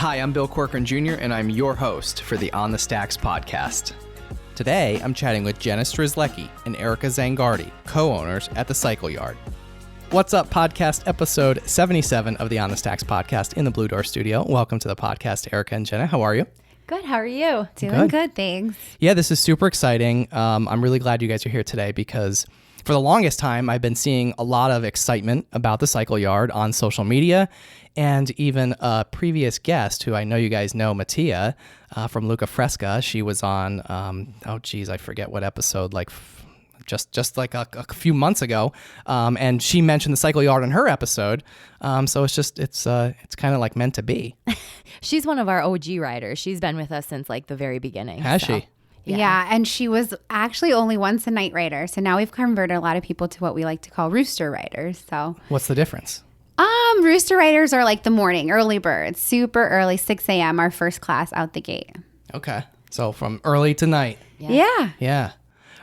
Hi, I'm Bill Corcoran Jr., and I'm your host for the On the Stacks podcast. Today, I'm chatting with Jenna Strzelecki and Erica Zangardi, co-owners at the Cycle Yard. What's up, podcast episode 77 of the On the Stacks podcast in the Blue Door studio. Welcome to the podcast, Erica and Jenna. How are you? Good. How are you? Doing good, thanks. Yeah, this is super exciting. I'm really glad you guys are here today because for the longest time, I've been seeing a lot of excitement about the Cycle Yard on social media, and even a previous guest who I know you guys know, Mattia from Luca Fresca. She was on, I forget what episode, just like a few months ago, and she mentioned the Cycle Yard in her episode. So it's kind of like meant to be. She's one of our OG riders. She's been with us since like the very beginning. Has she? Yeah, and she was actually only once a night rider. So now we've converted a lot of people to what we like to call Rooster Riders. So what's the difference? Rooster Riders are like the morning, early birds, super early, 6 a.m., our first class out the gate. Okay. So from early to night. Yeah.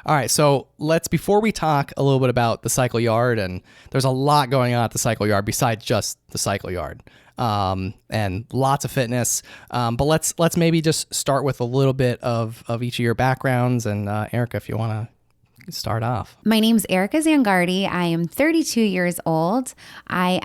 All right. So before we talk a little bit about the Cycle Yard, and there's a lot going on at the Cycle Yard besides just the Cycle Yard. And lots of fitness. But let's maybe just start with a little bit of each of your backgrounds. And Erica, if you want to start off. My name's Erica Zangardi. I am 32 years old. I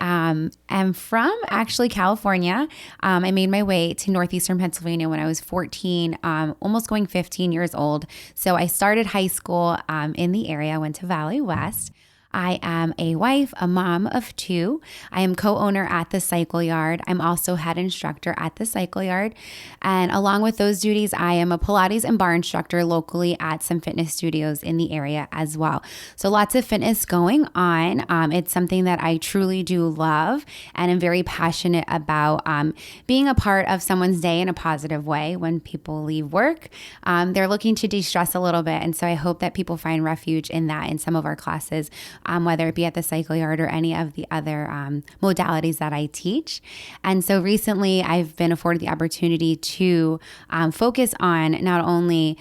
am from actually California. I made my way to northeastern Pennsylvania when I was 14, almost going 15 years old. So I started high school in the area, went to Valley West. I am a wife, a mom of two. I am co-owner at the Cycle Yard. I'm also head instructor at the Cycle Yard. And along with those duties, I am a Pilates and bar instructor locally at some fitness studios in the area as well. So lots of fitness going on. It's something that I truly do love and am very passionate about being a part of someone's day in a positive way. When people leave work, they're looking to de-stress a little bit. And so I hope that people find refuge in that in some of our classes. Whether it be at the Cycle Yard or any of the other modalities that I teach. And so recently I've been afforded the opportunity to focus on not only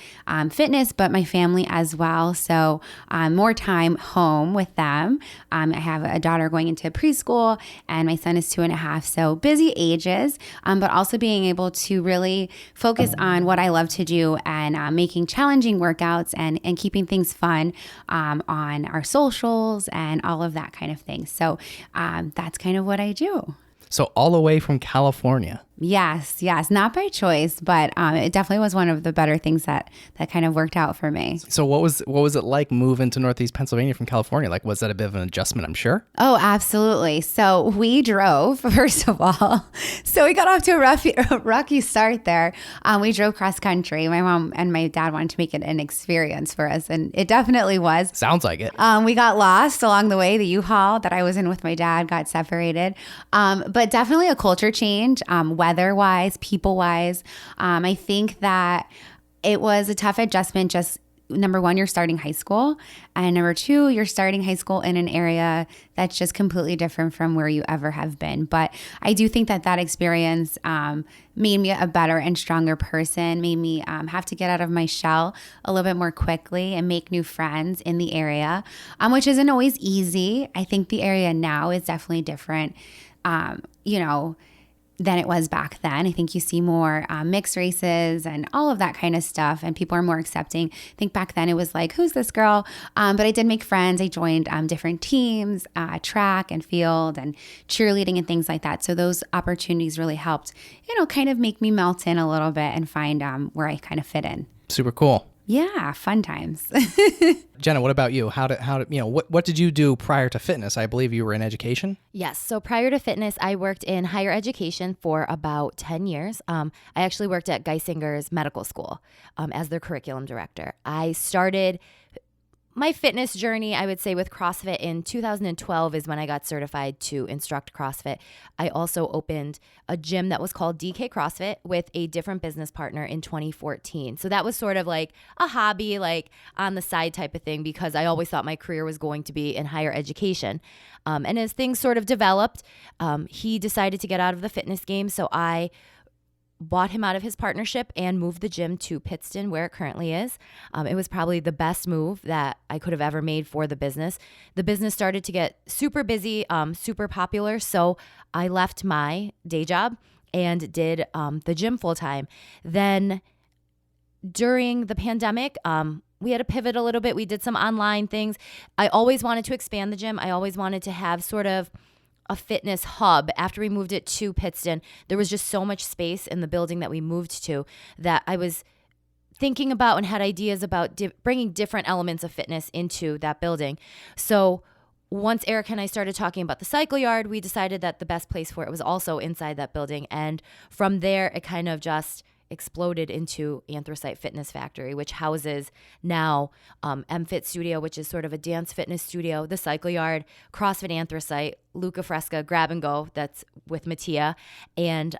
fitness, but my family as well. So more time home with them. I have a daughter going into preschool and my son is 2.5. So busy ages, but also being able to really focus on what I love to do and making challenging workouts and keeping things fun on our socials and all of that kind of thing. So that's kind of what I do. So all the way from California. Yes. Not by choice, but it definitely was one of the better things that kind of worked out for me. So what was it like moving to Northeast Pennsylvania from California? Like, was that a bit of an adjustment, I'm sure? Oh, absolutely. So we drove, first of all. So we got off to a rocky start there. We drove cross country. My mom and my dad wanted to make it an experience for us, and it definitely was. Sounds like it. We got lost along the way. The U-Haul that I was in with my dad got separated. But definitely a culture change. Weather-wise, people-wise. I think that it was a tough adjustment. Just number one, you're starting high school. And number two, you're starting high school in an area that's just completely different from where you ever have been. But I do think that experience made me a better and stronger person, made me have to get out of my shell a little bit more quickly and make new friends in the area, which isn't always easy. I think the area now is definitely different, than it was back then. I think you see more mixed races and all of that kind of stuff, and people are more accepting. I think back then it was like, who's this girl? But I did make friends. I joined different teams, track and field and cheerleading and things like that. So those opportunities really helped, kind of make me melt in a little bit and find where I kind of fit in. Super cool. Yeah, fun times. Jenna, what about you? What did you do prior to fitness? I believe you were in education. Yes. So prior to fitness, I worked in higher education for about 10 years. I actually worked at Geisinger's medical school as their curriculum director. I started my fitness journey, I would say, with CrossFit in 2012 is when I got certified to instruct CrossFit. I also opened a gym that was called DK CrossFit with a different business partner in 2014. So that was sort of like a hobby, like on the side type of thing, because I always thought my career was going to be in higher education. And as things sort of developed, he decided to get out of the fitness game. So I bought him out of his partnership and moved the gym to Pittsburgh, where it currently is. It was probably the best move that I could have ever made for the business. The business started to get super busy, super popular. So I left my day job and did the gym full time. Then during the pandemic, we had to pivot a little bit. We did some online things. I always wanted to expand the gym. I always wanted to have sort of a fitness hub. After we moved it to Pittsburgh, there was just so much space in the building that we moved to that I was thinking about and had ideas about bringing different elements of fitness into that building. So once Erica and I started talking about the cycle yard, we decided that the best place for it was also inside that building. And from there, it kind of just exploded into Anthracite Fitness Factory, which houses now M-Fit Studio, which is sort of a dance fitness studio, the cycle yard, CrossFit Anthracite, Luca Fresca Grab and Go, that's with Mattia, and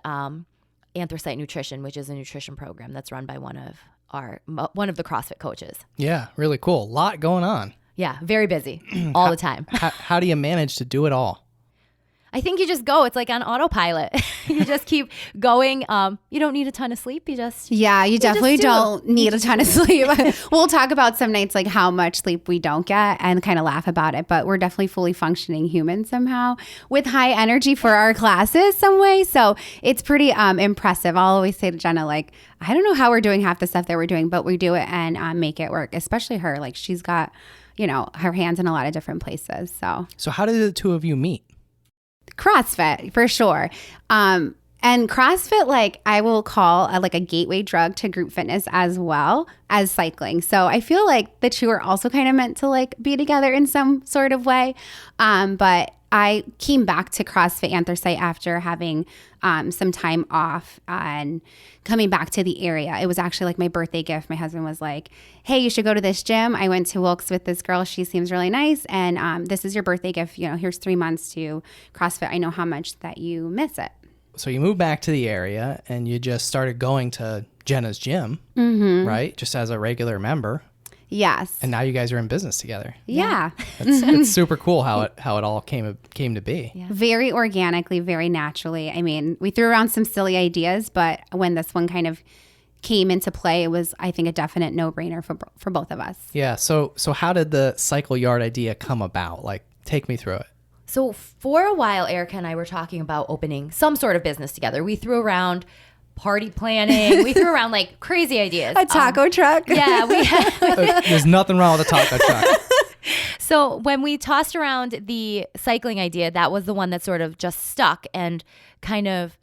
Anthracite Nutrition, which is a nutrition program that's run by one of the CrossFit coaches. Yeah, really cool. A lot going on. Yeah, very busy all the time. How do you manage to do it all? I think you just go. It's like on autopilot. You just keep going. You don't need a ton of sleep. You definitely don't need a ton of sleep. We'll talk about some nights like how much sleep we don't get and kind of laugh about it. But we're definitely fully functioning humans somehow with high energy for our classes some way. So it's pretty impressive. I'll always say to Jenna, like, I don't know how we're doing half the stuff that we're doing, but we do it and make it work. Especially her. Like she's got, her hands in a lot of different places. So how did the two of you meet? CrossFit for sure. And CrossFit, like I will call like a gateway drug to group fitness as well as cycling. So I feel like the two are also kind of meant to like be together in some sort of way. But I came back to CrossFit Anthracite after having some time off and coming back to the area. It was actually like my birthday gift. My husband was like, hey, you should go to this gym. I went to Wilkes with this girl. She seems really nice. And this is your birthday gift. Here's 3 months to CrossFit. I know how much that you miss it. So you moved back to the area and you just started going to Jenna's gym, right? Just as a regular member. Yes. And now you guys are in business together. Yeah. It's super cool how it all came to be. Yeah. Very organically, very naturally. I mean, we threw around some silly ideas, but when this one kind of came into play, it was, I think, a definite no-brainer for both of us. Yeah. So how did the cycle yard idea come about? Like, take me through it. So for a while, Erica and I were talking about opening some sort of business together. We threw around party planning. We threw around like crazy ideas. A taco truck. Yeah. There's nothing wrong with a taco truck. So when we tossed around the cycling idea, that was the one that sort of just stuck and kind of,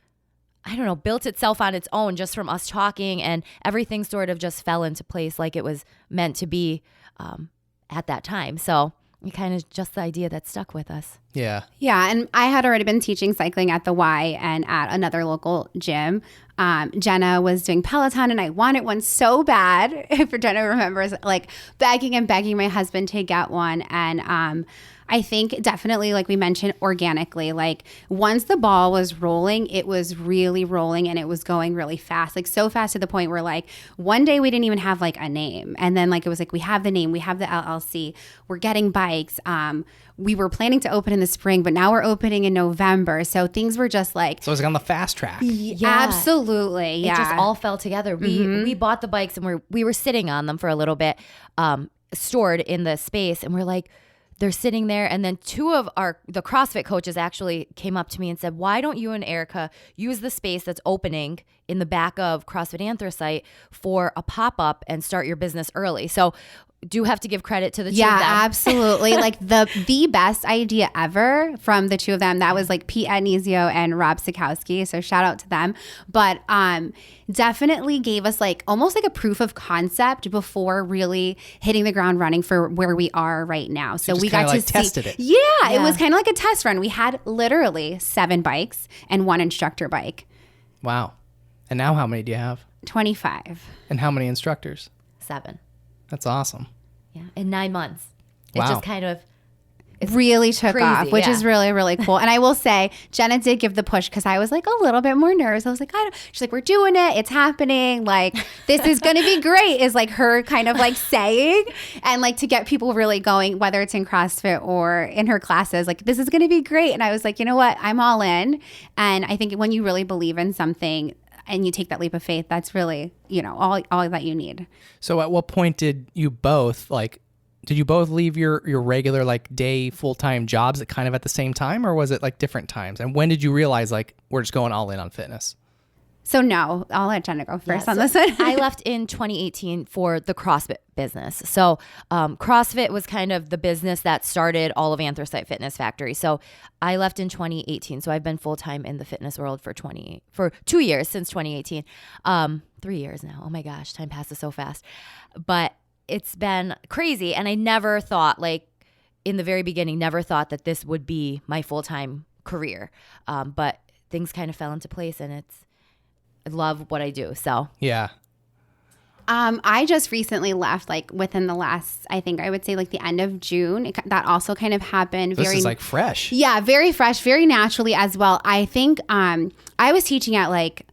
I don't know, built itself on its own just from us talking, and everything sort of just fell into place like it was meant to be at that time. So it kind of just the idea that stuck with us. Yeah. Yeah. And I had already been teaching cycling at the Y and at another local gym. Jenna was doing Peloton and I wanted one so bad. If Jenna remembers, like begging and begging my husband to get one. And I think definitely, like we mentioned, organically, like once the ball was rolling, it was really rolling and it was going really fast, like so fast to the point where like one day we didn't even have like a name. And then like it was like, we have the name, we have the LLC, we're getting bikes. We were planning to open in the spring, but now we're opening in November. So things were just like... So it was on the fast track. Yeah. Absolutely. Yeah. It just all fell together. We bought the bikes and we were sitting on them for a little bit, stored in the space. And we're like, they're sitting there. And then two of the CrossFit coaches actually came up to me and said, why don't you and Erica use the space that's opening in the back of CrossFit Anthracite for a pop-up and start your business early? So do have to give credit to the two of them. Yeah, absolutely. Like the best idea ever from the two of them. That was like Pete Agnizio and Rob Sikowski. So shout out to them. But definitely gave us like almost like a proof of concept before really hitting the ground running for where we are right now. So we got to see, tested it. Yeah, it was kind of like a test run. We had literally 7 bikes and 1 instructor bike. Wow. And now how many do you have? 25. And how many instructors? 7. That's awesome. Yeah, in 9 months. Wow. It just kind of really took crazy, off, which is really, really cool. And I will say, Jenna did give the push because I was like a little bit more nervous. I was like, she's like, we're doing it. It's happening. Like, this is going to be great is like her kind of like saying, and like to get people really going, whether it's in CrossFit or in her classes, like this is going to be great. And I was like, you know what? I'm all in. And I think when you really believe in something, and you take that leap of faith, that's really, all that you need. So at what point did you both leave your regular like day full-time jobs at kind of at the same time, or was it like different times? And when did you realize like we're just going all in on fitness? So no, I'll let Jenna go first on so this one. I left in 2018 for the CrossFit business. So CrossFit was kind of the business that started all of Anthracite Fitness Factory. So I left in 2018. So I've been full-time in the fitness world for 2 years, since 2018. 3 years now. Oh my gosh, time passes so fast. But it's been crazy. And I never thought, like in the very beginning, never thought that this would be my full-time career. But things kind of fell into place, and I love what I do. So Yeah. I just recently left, like within the last, I think I would say like the end of June. That also kind of happened. This is like fresh. Yeah, very fresh, very naturally as well. I think I was teaching at like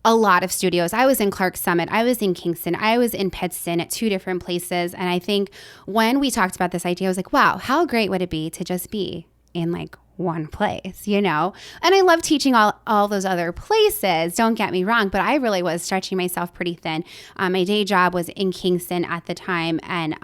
a lot of studios. I was in Clark Summit. I was in Kingston. I was in Pittsburgh at 2 different places. And I think when we talked about this idea, I was like, wow, how great would it be to just be in like one place, you know? And I love teaching all those other places, don't get me wrong, but I really was stretching myself pretty thin. My day job was in Kingston at the time, and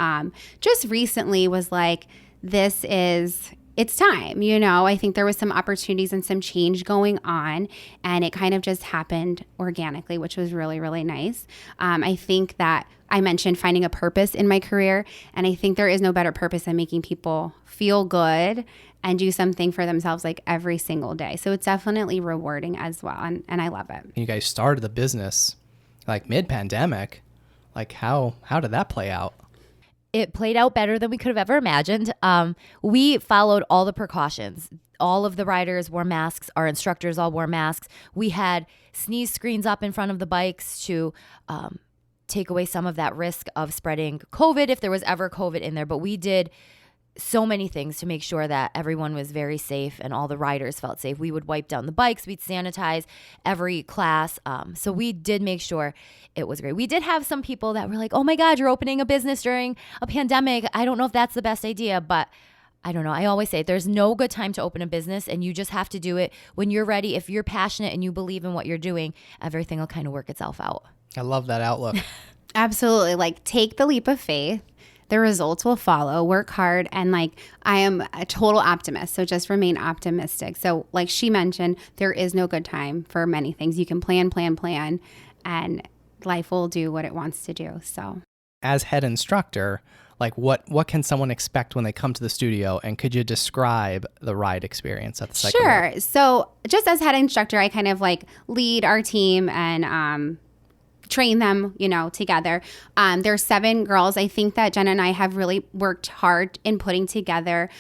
just recently was like, it's time, you know? I think there was some opportunities and some change going on, and it kind of just happened organically, which was really, really nice. I think that I mentioned finding a purpose in my career, and I think there is no better purpose than making people feel good and do something for themselves like every single day. So it's definitely rewarding as well, and I love it. You guys started the business like mid-pandemic. Like how did that play out? it played out better than we could have ever imagined. We followed all the precautions. All of the riders wore masks. Our instructors all wore masks. We had sneeze screens up in front of the bikes to take away some of that risk of spreading COVID if there was ever COVID in there. But we did so many things to make sure that everyone was very safe and all the riders felt safe. We would wipe down the bikes. We'd sanitize every class. So we did make sure it was great. We did have some people that were like, oh my God, you're opening a business during a pandemic. I don't know if that's the best idea, but I don't know. I always say there's no good time to open a business, and you just have to do it when you're ready. If you're passionate and you believe in what you're doing, everything will kind of work itself out. I love that outlook. Absolutely. Like, take the leap of faith. The results will follow. Work hard. And like, I am a total optimist. So just remain optimistic. So like she mentioned, there is no good time for many things. You can plan, and life will do what it wants to do. So as head instructor, like what can someone expect when they come to the studio, and could you describe the ride experience at the cycle? Sure. So just as head instructor, I kind of like lead our team and train them, together. There's 7 girls. I think that Jenna and I have really worked hard in putting together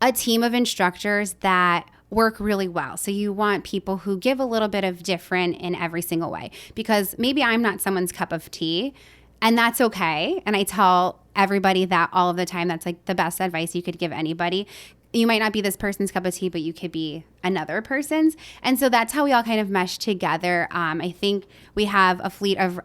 a team of instructors that work really well. So you want people who give a little bit of different in every single way, because maybe I'm not someone's cup of tea, and that's okay. And I tell everybody that all of the time. That's like the best advice you could give anybody. You might not be this person's cup of tea, but you could be another person's. And so that's how we all kind of mesh together. I think we have a fleet of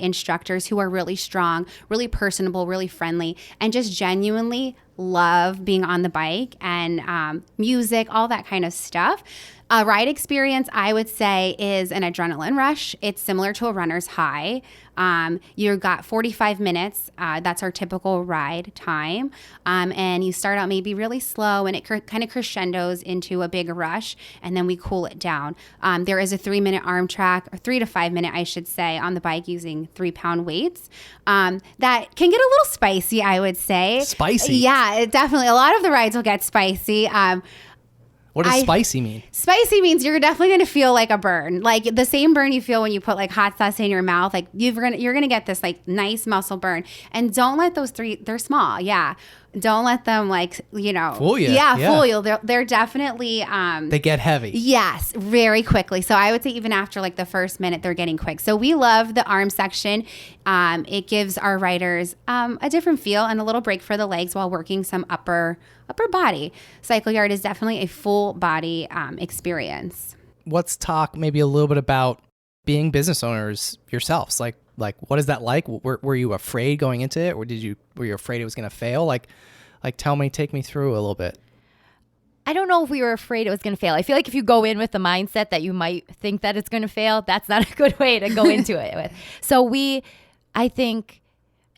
instructors who are really strong, really personable, really friendly, and just genuinely love being on the bike and music, all that kind of stuff. A ride experience, I would say, is an adrenaline rush. It's similar to a runner's high. You've got 45 minutes. That's our typical ride time. And you start out maybe really slow, and it kind of crescendos into a big rush, and then we cool it down. There is a 3-minute arm track, or 3 to 5 minute, I should say, on the bike using 3-pound weights. That can get a little spicy, I would say. Spicy? Yeah, definitely. A lot of the rides will get spicy. What does spicy mean? Spicy means you're definitely going to feel like a burn, like the same burn you feel when you put like hot sauce in your mouth. Like you're going to get this like nice muscle burn. And don't let those 3, they're small. Yeah. Don't let them fool you. Yeah, fool you. They're definitely they get heavy. Yes, very quickly. So I would say even after like the first minute, they're getting quick. So we love the arm section. It gives our riders a different feel and a little break for the legs while working some upper body. Cycle Yard is definitely a full body experience. Let's talk maybe a little bit about being business owners yourselves. Like what is that like? Were you afraid going into it, or were you afraid it was going to fail? Like take me through a little bit. I don't know if we were afraid it was going to fail. I feel like if you go in with the mindset that you might think that it's going to fail, that's not a good way to go into it with. So I think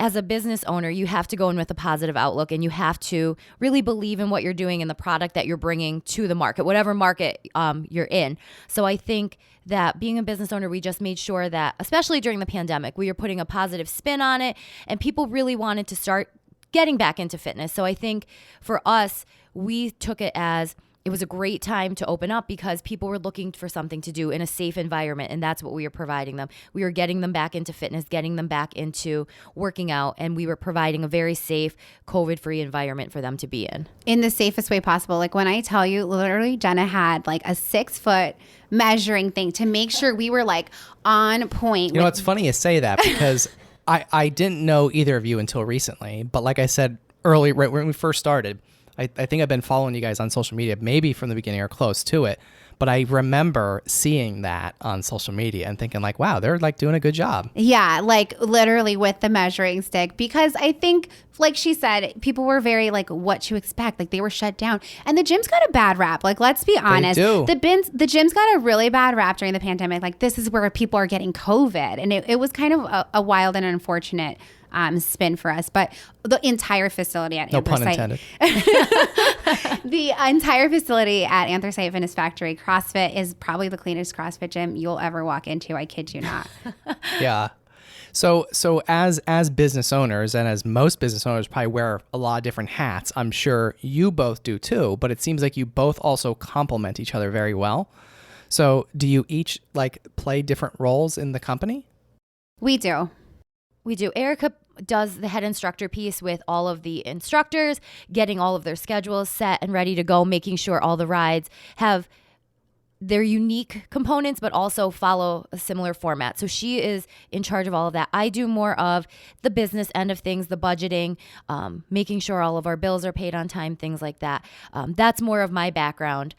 as a business owner, you have to go in with a positive outlook, and you have to really believe in what you're doing and the product that you're bringing to the market, whatever market you're in. So I think that being a business owner, we just made sure that, especially during the pandemic, we were putting a positive spin on it, and people really wanted to start getting back into fitness. So I think for us, we took it as it was a great time to open up because people were looking for something to do in a safe environment, and that's what we were providing them. We were getting them back into fitness, getting them back into working out, and we were providing a very safe, COVID-free environment for them to be in the safest way possible. Like when I tell you, literally Jenna had like a 6-foot measuring thing to make sure we were like on point. You know, it's funny you say that because I didn't know either of you until recently, but like I said early, right when we first started, I think I've been following you guys on social media, maybe from the beginning or close to it. But I remember seeing that on social media and thinking like, wow, they're like doing a good job. Yeah, like literally with the measuring stick, because I think, like she said, people were very like, what to expect. Like they were shut down, and the gym's got a bad rap. Like, let's be honest, the gym's got a really bad rap during the pandemic. Like this is where people are getting COVID, and it was kind of a wild and unfortunate spin for us. But the entire facility at No pun intended. The entire facility at Anthracite Fitness Factory CrossFit is probably the cleanest CrossFit gym you'll ever walk into. I kid you not. Yeah. So as business owners, and as most business owners probably wear a lot of different hats, I'm sure you both do too, but it seems like you both also complement each other very well. So do you each like play different roles in the company? We do. Erica does the head instructor piece with all of the instructors, getting all of their schedules set and ready to go, making sure all the rides have their unique components, but also follow a similar format. So she is in charge of all of that. I do more of the business end of things, the budgeting, making sure all of our bills are paid on time, things like that. That's more of my background.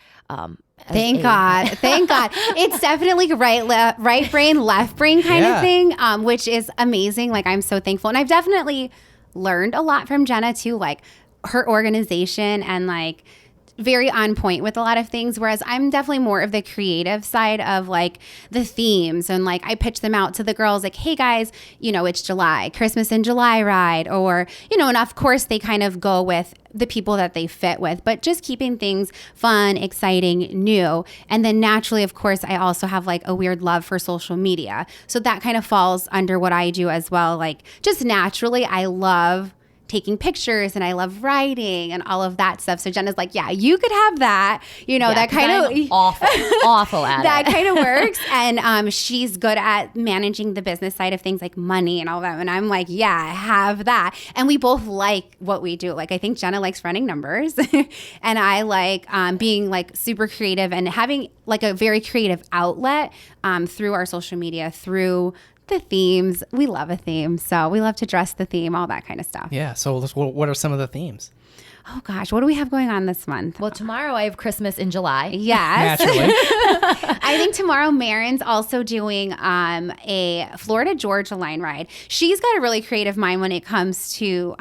Thank God. It's definitely right brain, left brain kind of thing, which is amazing. Like, I'm so thankful. And I've definitely learned a lot from Jenna too, like her organization and like very on point with a lot of things, whereas I'm definitely more of the creative side of like the themes, and like I pitch them out to the girls like, hey guys, you know, it's July, Christmas in July ride, or, you know, and of course they kind of go with the people that they fit with, but just keeping things fun, exciting, new. And then naturally, of course, I also have like a weird love for social media. So that kind of falls under what I do as well. Like just naturally, I love taking pictures and I love writing and all of that stuff. So Jenna's like, yeah, you could have that, you know, that kind of awful at that it. kind of works. And she's good at managing the business side of things like money and all that. And I'm like, yeah, have that. And we both like what we do. Like, I think Jenna likes running numbers and I like being like super creative and having like a very creative outlet through our social media, through the themes. We love a theme, so we love to dress the theme, all that kind of stuff. Yeah. So what are some of the themes? Oh gosh, what do we have going on this month? Well, tomorrow I have Christmas in July. Yes. Naturally. I think tomorrow Marin's also doing a Florida Georgia line ride. She's got a really creative mind when it comes to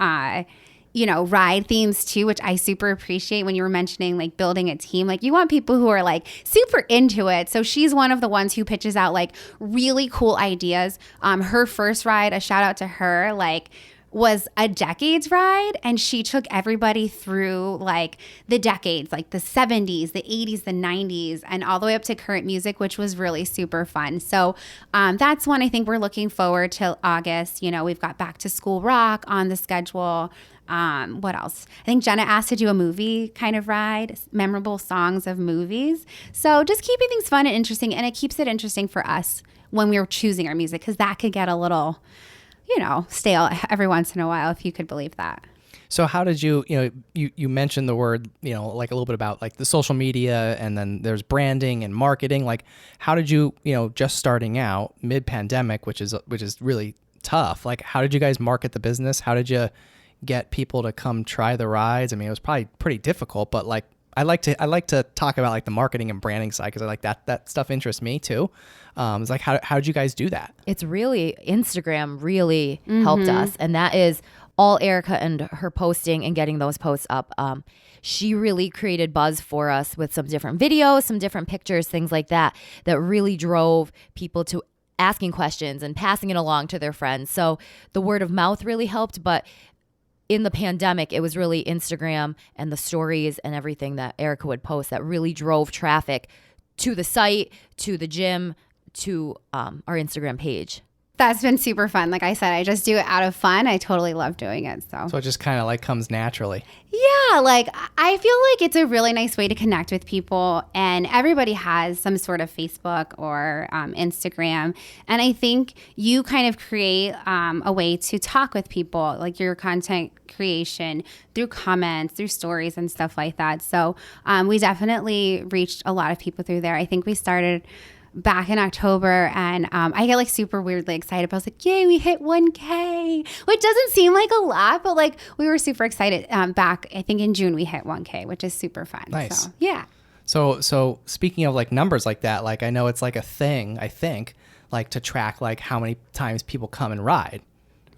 you know, ride themes too, which I super appreciate. When you were mentioning like building a team, like you want people who are like super into it. So she's one of the ones who pitches out like really cool ideas. Her first ride, a shout out to her, like was a decades ride, and she took everybody through like the decades, like the 70s, the 80s, the 90s, and all the way up to current music, which was really super fun. So that's one I think we're looking forward to August. You know, we've got Back to School Rock on the schedule. What else? I think Jenna asked to do a movie kind of ride, memorable songs of movies. So just keeping things fun and interesting, and it keeps it interesting for us when we're choosing our music, because that could get a little, you know, stale every once in a while, if you could believe that. So how did you mentioned the word, you know, like a little bit about like the social media, and then there's branding and marketing. Like how did you, you know, just starting out mid-pandemic, which is really tough. Like how did you guys market the business? How did you get people to come try the rides? I mean, it was probably pretty difficult, but like I like to talk about like the marketing and branding side, because I like that stuff interests me too. It's like how did you guys do that? It's really Instagram really helped us, and that is all Erica and her posting and getting those posts up. She really created buzz for us with some different videos, some different pictures, things like that really drove people to asking questions and passing it along to their friends. So the word of mouth really helped, but in the pandemic, it was really Instagram and the stories and everything that Erica would post that really drove traffic to the site, to the gym, to our Instagram page. That's been super fun. Like I said, I just do it out of fun. I totally love doing it. So it just kind of like comes naturally. Yeah, like I feel like it's a really nice way to connect with people, and everybody has some sort of Facebook or Instagram. And I think you kind of create a way to talk with people, like your content creation through comments, through stories and stuff like that. So we definitely reached a lot of people through there. I think we started back in October, and I get like super weirdly excited. But I was like, yay, we hit 1K, which doesn't seem like a lot, but like we were super excited. Back, I think in June we hit 1K, which is super fun. Nice. So, yeah. So speaking of like numbers like that, like I know it's like a thing, I think, like to track like how many times people come and ride,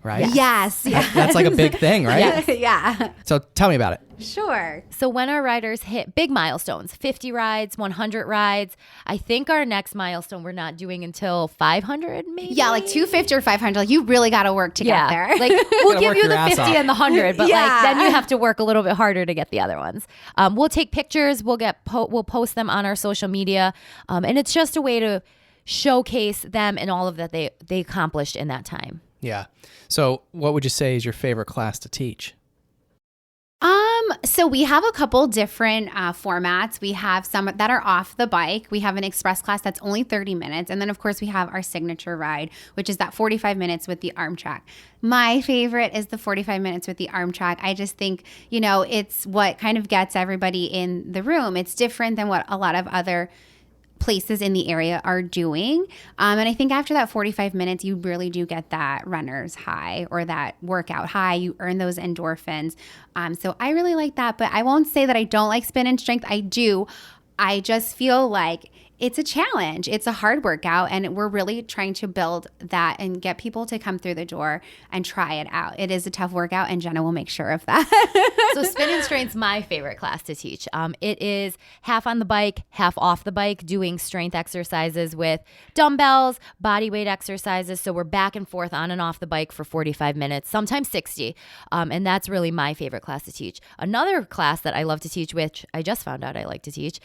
right? Yes. That's like a big thing, right? Yeah. So tell me about it. Sure. So when our riders hit big milestones, 50 rides, 100 rides, I think our next milestone we're not doing until 500 maybe? Yeah, like 250 or 500. Like you really got to work to get there. Like we'll give work you your the ass 50 off. and the 100, but Yeah. like then you have to work a little bit harder to get the other ones. We'll take pictures, we'll post them on our social media, and it's just a way to showcase them and all of that they accomplished in that time. Yeah. So what would you say is your favorite class to teach? So we have a couple different formats. We have some that are off the bike. We have an express class that's only 30 minutes. And then, of course, we have our signature ride, which is that 45 minutes with the arm track. My favorite is the 45 minutes with the arm track. I just think, it's what kind of gets everybody in the room. It's different than what a lot of other places in the area are doing. And I think after that 45 minutes, you really do get that runner's high or that workout high. You earn those endorphins. So I really like that, but I won't say that I don't like spin and strength. I do. I just feel like it's a challenge. It's a hard workout, and we're really trying to build that and get people to come through the door and try it out. It is a tough workout, and Jenna will make sure of that. So spin and strength's my favorite class to teach. It is half on the bike, half off the bike, doing strength exercises with dumbbells, body weight exercises. So we're back and forth on and off the bike for 45 minutes, sometimes 60. And that's really my favorite class to teach. Another class that I love to teach, which I just found out I like to teach,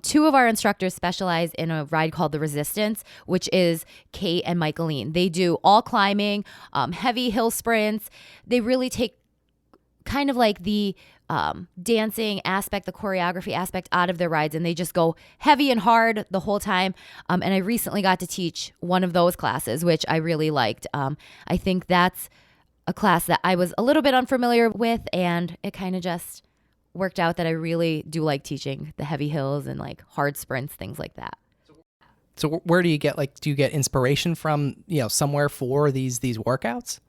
two of our instructors specialize in a ride called the Resistance, which is Kate and Michaeline. They do all climbing, heavy hill sprints. They really take kind of like the dancing aspect, the choreography aspect out of their rides, and they just go heavy and hard the whole time. And I recently got to teach one of those classes, which I really liked. I think that's a class that I was a little bit unfamiliar with, and it kind of just worked out that I really do like teaching the heavy hills and like hard sprints, things like that. So where do you get do you get inspiration from, somewhere for these workouts?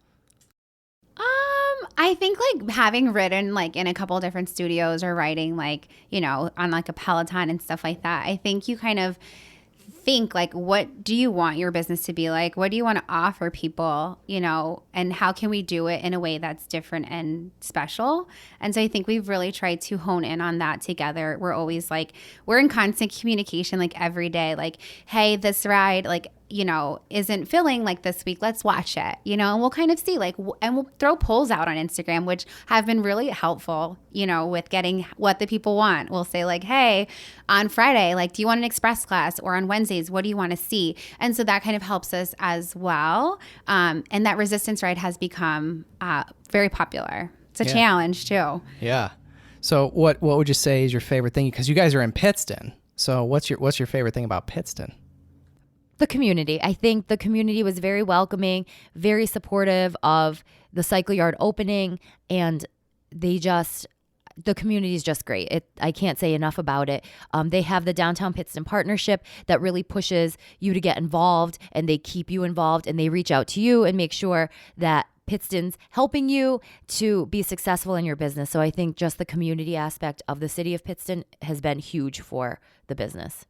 I think like having ridden like in a couple different studios or riding like, on like a Peloton and stuff like that, I think you kind of think like, what do you want your business to be like? What do you want to offer people, and how can we do it in a way that's different and special? And so I think we've really tried to hone in on that together. We're always like, we're in constant communication, like every day, like, hey, this ride, like, isn't feeling like this week, let's watch it, and we'll kind of see and we'll throw polls out on Instagram, which have been really helpful, with getting what the people want. We'll say like, hey, on Friday, like, do you want an express class? Or on Wednesdays, what do you want to see? And so that kind of helps us as well. And that resistance ride has become very popular. It's a challenge too. Yeah. So what would you say is your favorite thing? Because you guys are in Pittston. So what's your favorite thing about Pittston? The community. I think the community was very welcoming, very supportive of the cycle yard opening, and the community is just great. I can't say enough about it. They have the Downtown Pittston Partnership that really pushes you to get involved, and they keep you involved, and they reach out to you and make sure that Pittston's helping you to be successful in your business. So I think just the community aspect of the city of Pittston has been huge for the business.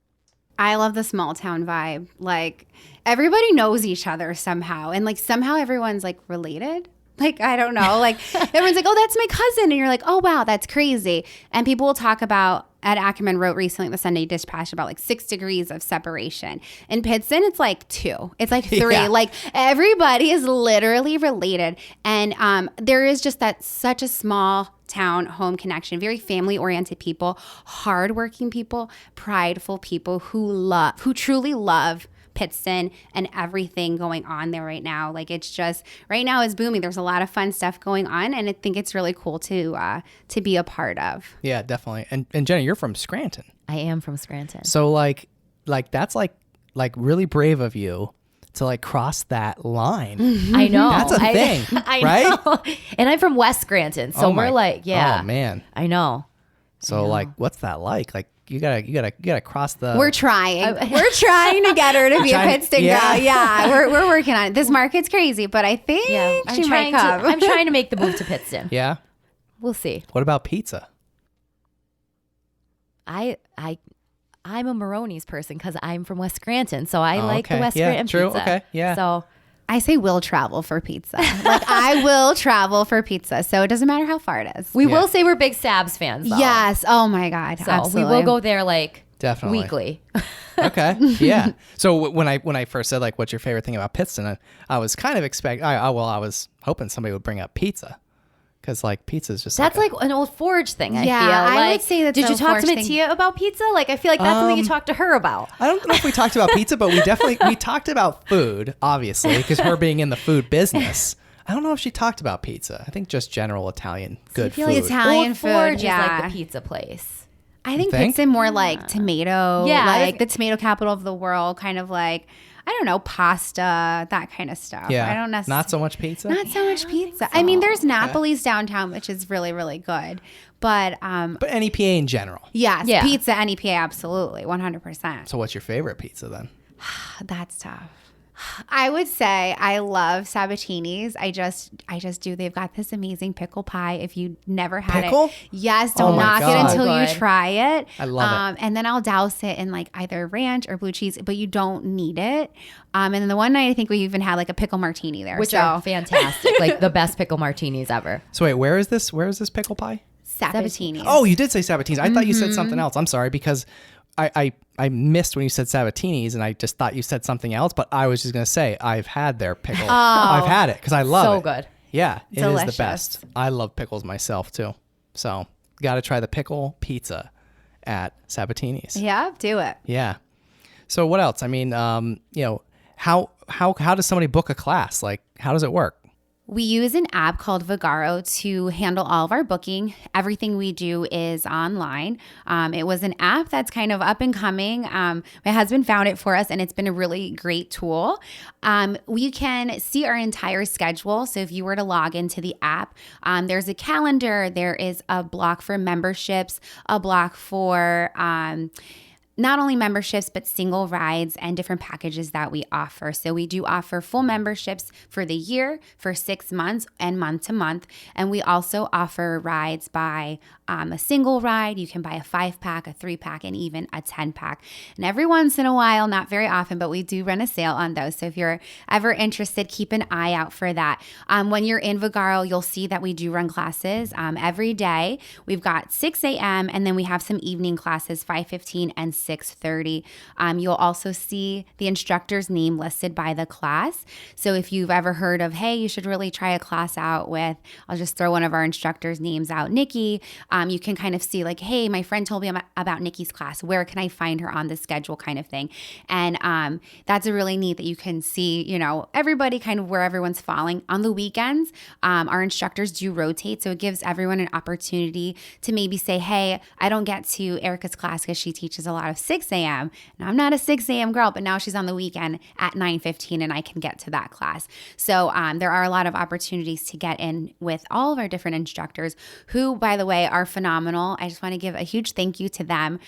I love the small town vibe. Like everybody knows each other somehow, and like somehow everyone's like related. Like, I don't know. Like, everyone's like, oh, that's my cousin. And you're like, oh, wow, that's crazy. And people will talk about, Ed Ackerman wrote recently in the Sunday Dispatch about like 6 degrees of separation. In Pittston, it's like 2. It's like 3. Yeah. Like, everybody is literally related. And there is just that such a small town home connection, very family oriented people, hardworking people, prideful people who truly love Pittston and everything going on there right now. Like, it's just right now is booming. There's a lot of fun stuff going on, and I think it's really cool to be a part of. Yeah, definitely. And Jenna, you're from Scranton. I am from Scranton. So like that's like really brave of you to like cross that line. I know. That's a thing, I right? know. And I'm from West Scranton, so we're like, yeah. Oh man. I know. So like, what's that like? Like you gotta cross the. We're trying. We're trying to get her to be a Pittston girl. Yeah, we're working on it. This market's crazy, but I think she might come. I'm trying to make the move to Pittston. Yeah. We'll see. What about pizza? I'm a Maroney's person because I'm from West Scranton, so I like the okay. West Yeah, Scranton true. pizza. Okay, yeah. So I say we'll travel for pizza. Like, I will travel for pizza, so it doesn't matter how far it is. we will say we're big Sabs fans, though. Yes. Oh my God. So absolutely. we will go there like Definitely. weekly. Okay. Yeah. So when I first said like, what's your favorite thing about Pittston? I was kind of I was hoping somebody would bring up pizza. Because like pizza is just That's like an old Forge thing. I Yeah, feel I like. would say that's Did an you talk to Forge thing. Mattia about pizza? Like, I feel like that's something you talk to her about. I don't know if we talked about pizza, but we talked about food, obviously, because her being in the food business. I don't know if she talked about pizza. I think just general Italian good I feel food. like Italian Old food. Forge Yeah. is like the pizza place. I think think? Pittston more like tomato. Yeah, Like the tomato capital of the world. Kind of like, I don't know, pasta, that kind of stuff. Yeah. I don't necessarily. Not so much pizza. Not so much pizza. I mean, there's Napoli's downtown, which is really, really good. But But NEPA in general. yes, Yeah. pizza, NEPA, absolutely, 100%. So what's your favorite pizza then? That's tough. I would say I love Sabatini's. I just do. They've got this amazing pickle pie. If you never had Pickle? it, yes, don't Oh my knock God. it until Good. you try it. I love it. And then I'll douse it in like either ranch or blue cheese, but you don't need it. And then the one night I think we even had like a pickle martini there, Which so are fantastic. Like the best pickle martinis ever. So wait, where is this pickle pie? Sabatini's. Oh, you did say Sabatini's. I thought you said something else. I'm sorry because I missed when you said Sabatini's and I just thought you said something else, but I was just going to say I've had their pickle. I've had it because I love So it. good. Yeah, it is Delicious. the best. I love pickles myself too. So got to try the pickle pizza at Sabatini's. Yeah, do it. Yeah. So what else? I mean, how does somebody book a class? Like, how does it work? We use an app called Vagaro to handle all of our booking. Everything we do is online. It was an app that's kind of up and coming. My husband found it for us, and it's been a really great tool. We can see our entire schedule. So if you were to log into the app, there's a calendar. There is a block for memberships, a block for not only memberships, but single rides and different packages that we offer. So we do offer full memberships for the year, for 6 months, and month to month. And we also offer rides by a single ride. You can buy a 5-pack, a 3-pack, and even a 10-pack. And every once in a while, not very often, but we do run a sale on those. So if you're ever interested, keep an eye out for that. When you're in Vagaro, you'll see that we do run classes every day. We've got 6 a.m. and then we have some evening classes, 5:15 and 6:30. You'll also see the instructor's name listed by the class. So if you've ever heard of, hey, you should really try a class out with, I'll just throw one of our instructors' names out, Nikki, you can kind of see like, hey, my friend told me about Nikki's class. Where can I find her on the schedule kind of thing? And that's a really neat that you can see, everybody kind of where everyone's falling. On the weekends, our instructors do rotate. So it gives everyone an opportunity to maybe say, hey, I don't get to Erica's class because she teaches a lot of 6 a.m. And I'm not a 6 a.m. girl, but now she's on the weekend at 9:15 and I can get to that class. So there are a lot of opportunities to get in with all of our different instructors who, by the way, are phenomenal. I just want to give a huge thank you to them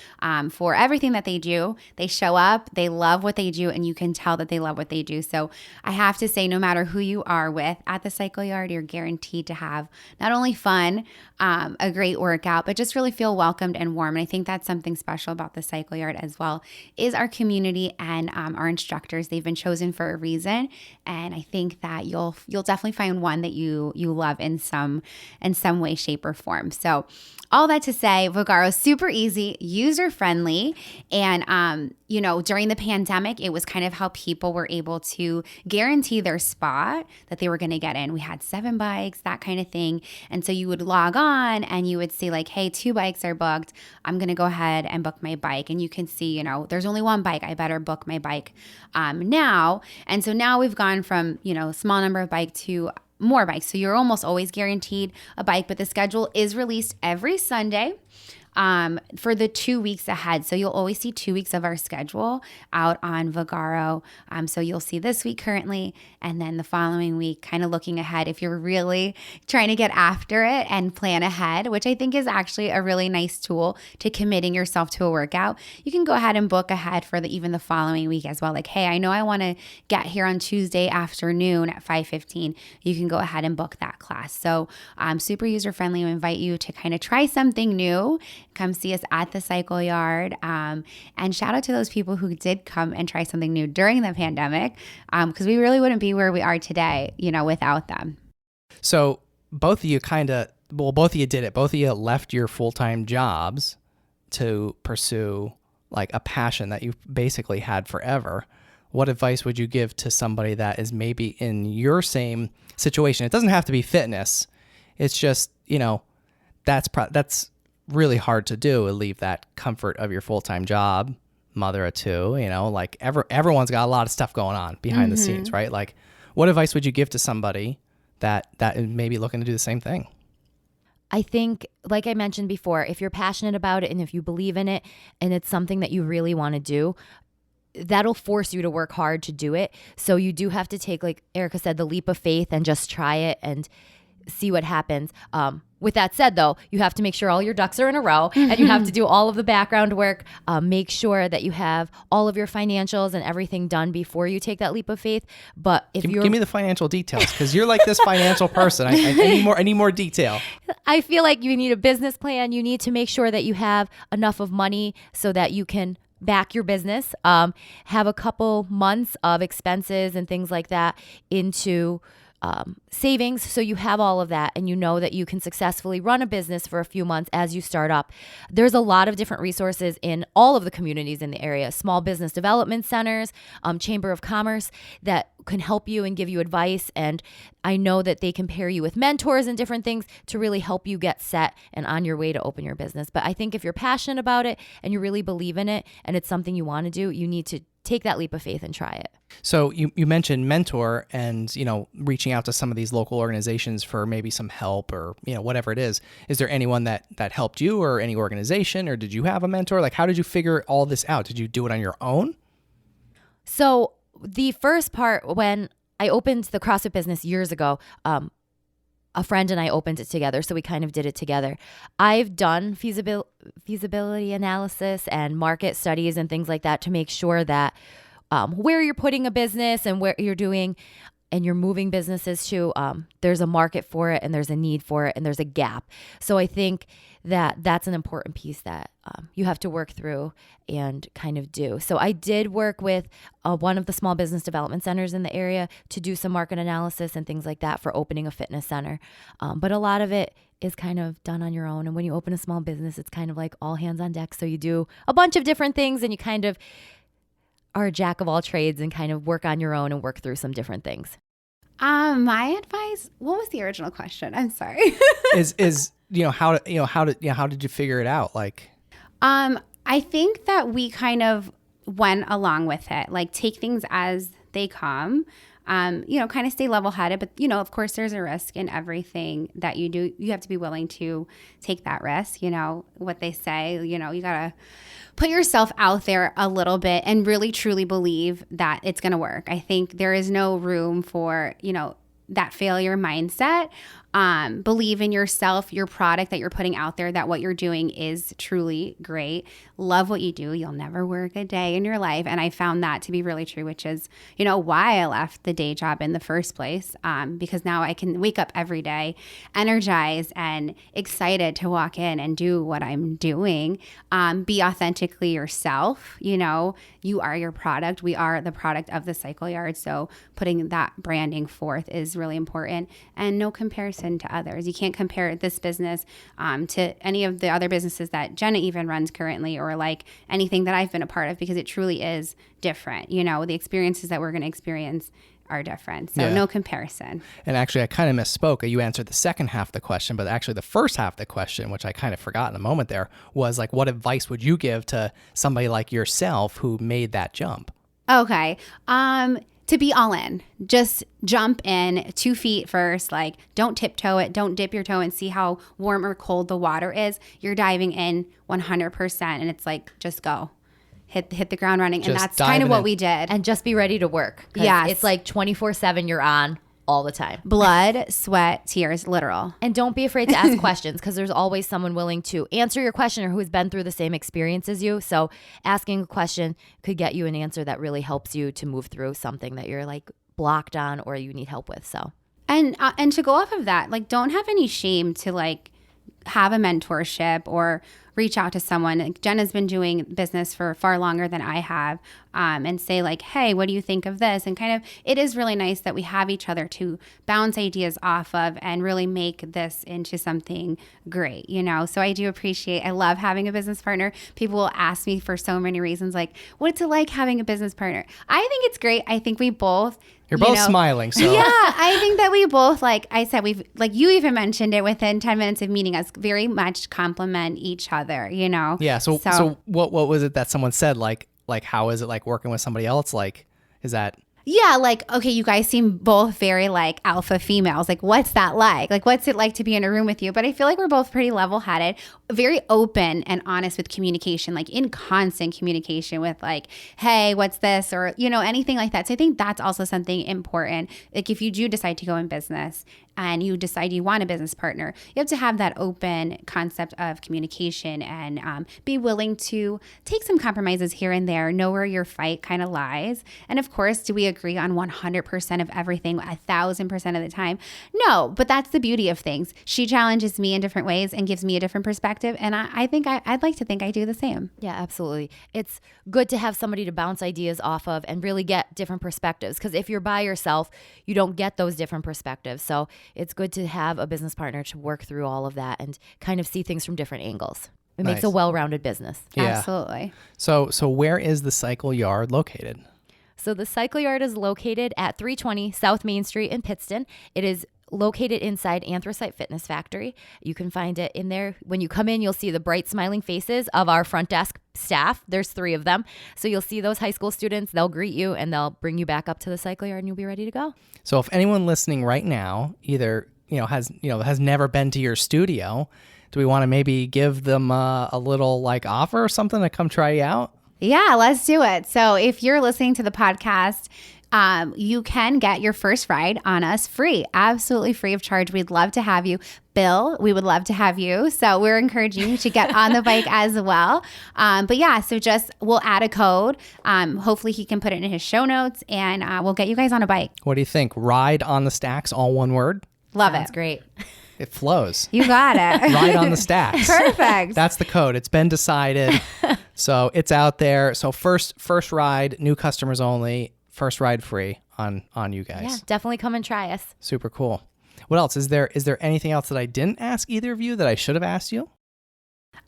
for everything that they do. They show up, they love what they do, and you can tell that they love what they do. So I have to say, no matter who you are with at the Cycle Yard, you're guaranteed to have not only fun, a great workout, but just really feel welcomed and warm. And I think that's something special about the Cycle Yard. Yard as well is our community and our instructors. They've been chosen for a reason, and I think that you'll definitely find one that you love in some way, shape, or form. So all that to say, Vagaro is super easy, user friendly, and during the pandemic, it was kind of how people were able to guarantee their spot that they were going to get in. We had 7 bikes, that kind of thing, and so you would log on and you would see like, hey, 2 bikes are booked. I'm going to go ahead and book my bike, and you can see, there's only 1 bike. I better book my bike now. And so now we've gone from a small number of bike to more bikes. So you're almost always guaranteed a bike, but the schedule is released every Sunday for the 2 weeks ahead. So you'll always see 2 weeks of our schedule out on Vagaro. So you'll see this week currently, and then the following week, kind of looking ahead if you're really trying to get after it and plan ahead, which I think is actually a really nice tool to committing yourself to a workout. You can go ahead and book ahead for even the following week as well. Like, hey, I know I want to get here on Tuesday afternoon at 5:15. You can go ahead and book that class. So super user friendly. I invite you to kind of try something new. Come see us at the Cycle Yard. And shout out to those people who did come and try something new during the pandemic, because we really wouldn't be where we are today, without them. So both of you both of you did it. Both of you left your full-time jobs to pursue like a passion that you basically had forever. What advice would you give to somebody that is maybe in your same situation? It doesn't have to be fitness. It's just, that's really hard to do, leave that comfort of your full-time job, mother of 2, like everyone's got a lot of stuff going on behind the scenes, right? Like, what advice would you give to somebody that is maybe looking to do the same thing? I think, like I mentioned before, if you're passionate about it and if you believe in it and it's something that you really want to do, that'll force you to work hard to do it. So you do have to take, like Erica said, the leap of faith and just try it and see what happens. With that said, though, you have to make sure all your ducks are in a row and you have to do all of the background work. Make sure that you have all of your financials and everything done before you take that leap of faith. But if give me the financial details, because you're like this financial person. I need more detail. I feel like you need a business plan. You need to make sure that you have enough of money so that you can back your business, have a couple months of expenses and things like that into savings, so you have all of that and you know that you can successfully run a business for a few months as you start up. There's a lot of different resources in all of the communities in the area, small business development centers, chamber of commerce that can help you and give you advice, and I know that they can pair you with mentors and different things to really help you get set and on your way to open your business. But I think if you're passionate about it and you really believe in it and it's something you want to do, you need to take that leap of faith and try it. So you mentioned mentor and, reaching out to some of these local organizations for maybe some help or, whatever it is. Is there anyone that helped you or any organization, or did you have a mentor? Like, how did you figure all this out? Did you do it on your own? So the first part, when I opened the CrossFit business years ago, a friend and I opened it together, so we kind of did it together. I've done feasibility analysis and market studies and things like that to make sure that where you're putting a business and where you're doing and you're moving businesses to, there's a market for it and there's a need for it and there's a gap. So I think that that's an important piece that you have to work through and kind of do. So I did work with one of the small business development centers in the area to do some market analysis and things like that for opening a fitness center. But a lot of it is kind of done on your own. And when you open a small business, it's kind of like all hands on deck. So you do a bunch of different things and you kind of are a jack of all trades and kind of work on your own and work through some different things. My advice, what was the original question? I'm sorry. How did you figure it out? Like, I think that we kind of went along with it, like take things as they come, kind of stay level headed, but of course there's a risk in everything that you do. You have to be willing to take that risk. What they say, you gotta put yourself out there a little bit and really truly believe that it's going to work. I think there is no room for, that failure mindset. Believe in yourself, your product that you're putting out there, that what you're doing is truly great. Love what you do. You'll never work a day in your life. And I found that to be really true, which is, why I left the day job in the first place. Because now I can wake up every day energized and excited to walk in and do what I'm doing. Be authentically yourself. You are your product. We are the product of the Cycle Yard. So putting that branding forth is really important, and no comparison to others. You can't compare this business to any of the other businesses that Jenna even runs currently, or like anything that I've been a part of, because it truly is different. The experiences that we're going to experience are different. So no comparison. And actually, I kind of misspoke. You answered the second half of the question, but actually the first half of the question, which I kind of forgot in a moment there, was like, what advice would you give to somebody like yourself who made that jump? Okay. To be all in. Just jump in 2 feet first. Like, don't tiptoe it. Don't dip your toe and see how warm or cold the water is. You're diving in 100%. And it's like, just go. Hit the ground running. And that's kind of what we did. And just be ready to work. Yes. It's like 24/7 you're on all the time. Blood, sweat, tears, literal. And don't be afraid to ask questions, because there's always someone willing to answer your question or who has been through the same experience as you. So asking a question could get you an answer that really helps you to move through something that you're like blocked on or you need help with. So and to go off of that, like, don't have any shame to like have a mentorship or reach out to someone. Like, Jenna's been doing business for far longer than I have, and say like, hey, what do you think of this? And kind of, it is really nice that we have each other to bounce ideas off of and really make this into something great, So I do appreciate, I love having a business partner. People will ask me for so many reasons, like, what's it like having a business partner? I think it's great. I think we both, you're both smiling. So yeah, I think that we both, like I said, we've, like you even mentioned it, within 10 minutes of meeting us, very much complement each other, Yeah. So what was it that someone said? Like how is it like working with somebody else? Like, is that? Yeah, like, okay, you guys seem both very like alpha females. Like, what's that like? Like, what's it like to be in a room with you? But I feel like we're both pretty level-headed, very open and honest with communication, like in constant communication with like, hey, what's this? Or, anything like that. So I think that's also something important. Like, if you do decide to go in business and you decide you want a business partner, you have to have that open concept of communication and be willing to take some compromises here and there, know where your fight kind of lies. And of course, do we agree on 100% of everything 1,000% of the time? No, but that's the beauty of things. She challenges me in different ways and gives me a different perspective. And I think I'd like to think I do the same. Yeah, absolutely. It's good to have somebody to bounce ideas off of and really get different perspectives. Because if you're by yourself, you don't get those different perspectives. So it's good to have a business partner to work through all of that and kind of see things from different angles. It makes a well-rounded business. Yeah. Absolutely. So where is the Cycle Yard located? So the Cycle Yard is located at 320 South Main Street in Pittston. It is located inside Anthracite Fitness Factory. You can find it in there. When you come in, you'll see the bright smiling faces of our front desk staff. There's 3 of them. So you'll see those high school students. They'll greet you and they'll bring you back up to the Cycle Yard and you'll be ready to go. So if anyone listening right now either, has never been to your studio, do we want to maybe give them a little like offer or something to come try you out? Yeah, let's do it. So if you're listening to the podcast, you can get your first ride on us free, absolutely free of charge. We'd love to have you. Bill, we would love to have you. So we're encouraging you to get on the bike as well. But yeah, so we'll add a code. Hopefully he can put it in his show notes and we'll get you guys on a bike. What do you think? Ride on the Stacks, all one word? Love Sounds it. Great. It flows. You got it. Ride on the Stacks. Perfect. That's the code. It's been decided. So it's out there. So first ride, new customers only, first ride free on you guys. Yeah, definitely come and try us. Super cool. What else? Is there anything else that I didn't ask either of you that I should have asked you?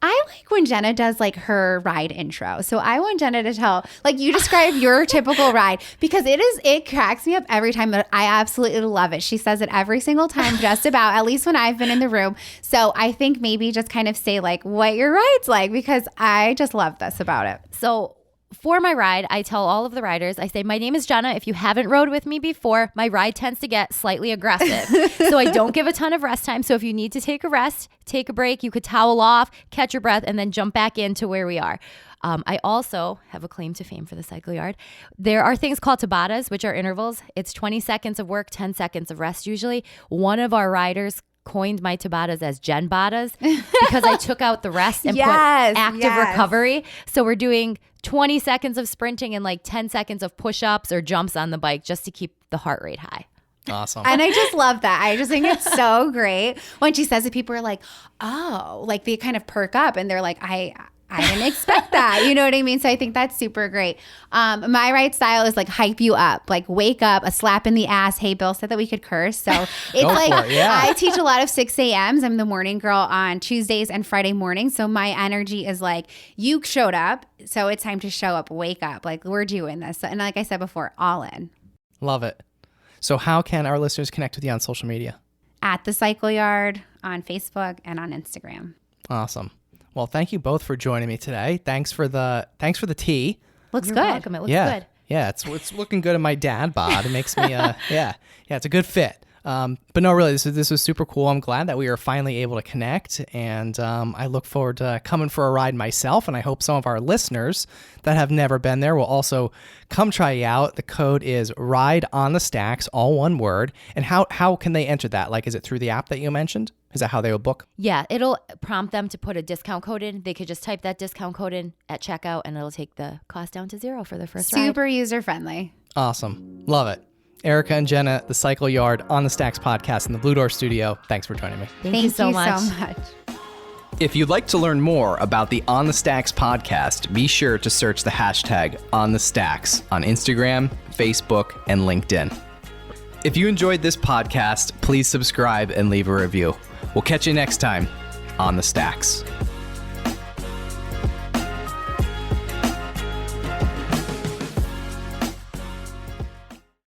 I like when Jenna does like her ride intro. So I want Jenna to tell, like you describe your typical ride because it cracks me up every time, but I absolutely love it. She says it every single time, just about, at least when I've been in the room. So I think maybe just kind of say like what your ride's like, because I just love this about it. So for my ride, I tell all of the riders, I say, my name is Jenna. If you haven't rode with me before, my ride tends to get slightly aggressive. So I don't give a ton of rest time. So if you need to take a rest, take a break, you could towel off, catch your breath, and then jump back into where we are. I also have a claim to fame for the Cycle Yard. There are things called Tabatas, which are intervals. It's 20 seconds of work, 10 seconds of rest usually. One of our riders coined my Tabatas as Jen Batas because I took out the rest and put active recovery. So we're doing 20 seconds of sprinting and like 10 seconds of push-ups or jumps on the bike just to keep the heart rate high. Awesome. And I just love that. I just think it's so great when she says it. People are like, oh, like they kind of perk up and they're like, I didn't expect that. You know what I mean? So I think that's super great. My right style is like hype you up, like wake up, a slap in the ass. Hey, Bill said that we could curse. So it's like, I teach a lot of 6 a.m.s. I'm the morning girl on Tuesdays and Friday mornings. So my energy is like, you showed up. So it's time to show up, wake up. Like we're doing this. And like I said before, all in. Love it. So how can our listeners connect with you on social media? At the Cycle Yard on Facebook and on Instagram. Awesome. Well, thank you both for joining me today. Thanks for the tea. Looks You're good. welcome. It looks good. Yeah, it's looking good in my dad bod. It makes me it's a good fit. But no, really, this was super cool. I'm glad that we were finally able to connect, and I look forward to coming for a ride myself, and I hope some of our listeners that have never been there will also come try you out. The code is Ride on the Stacks, all one word. And how can they enter that? Like, is it through the app that you mentioned? Is that how they will book? Yeah, it'll prompt them to put a discount code in. They could just type that discount code in at checkout, and it'll take the cost down to $0 for their first ride. Super user-friendly. Awesome. Love it. Erica and Jenna, the Cycle Yard on the Stacks podcast in the Blue Door studio. Thanks for joining me. Thank you so much. If you'd like to learn more about the On the Stacks podcast, be sure to search the hashtag On the Stacks on Instagram, Facebook, and LinkedIn. If you enjoyed this podcast, please subscribe and leave a review. We'll catch you next time on the Stacks.